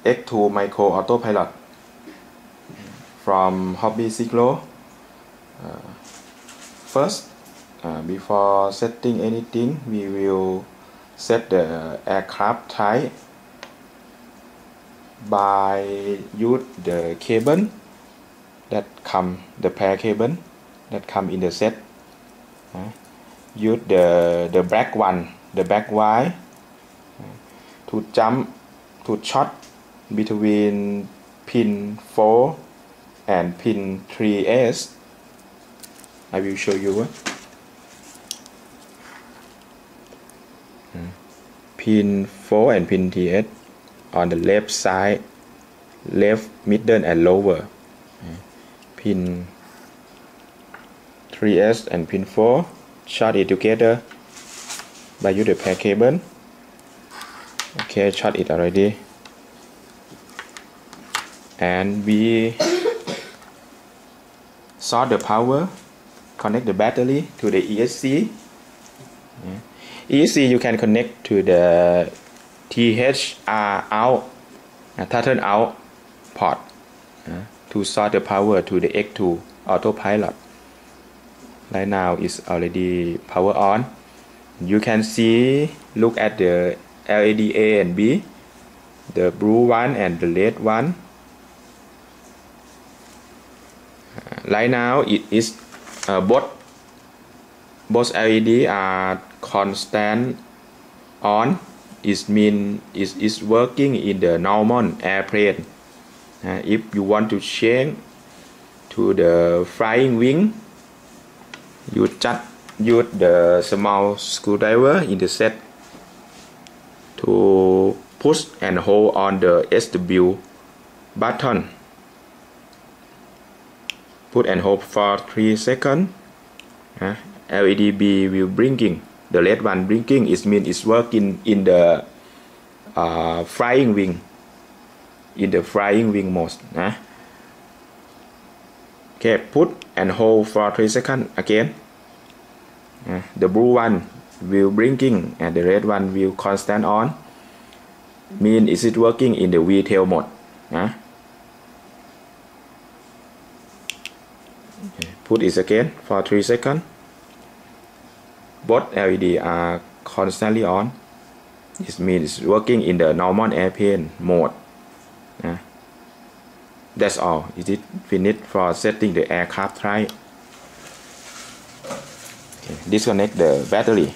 X2 micro autopilot from Hobby Cyclo. First, before setting anything, we will set the aircraft type by use the cable that come, the pair cable that come in the set. Use the black one, the black wire, to jump, to shot between pin 4 and pin 3S. I will show you. Pin 4 and pin 3S on the left side, left, middle and lower. Pin 3S and pin 4, short it together by use the pair cable. Okay, short it already. And we solder the power, connect the battery to the ESC. ESC you can connect to the THR out, turn out port to solder the power to the X2 autopilot. Right now it's already power on. You can see, look at the LED A and B, the blue one and the red one. Right now it is both LED are constant on. It means it is working in the normal airplane. If you want to change to the flying wing, you just use the small screwdriver in the set to push and hold on the SW button. Put and hold for 3 seconds. LED B will blinking. The red one blinking. It means it's working in the flying wing. In the flying wing mode. Okay, put and hold for 3 seconds again. The blue one will blinking and the red one will constant on. Mean is it working in the V tail mode. Put it again for 3 seconds. Both LED are constantly on. It means it's working in the normal airplane mode. That's all. It is finished for setting the aircraft type. Disconnect the battery.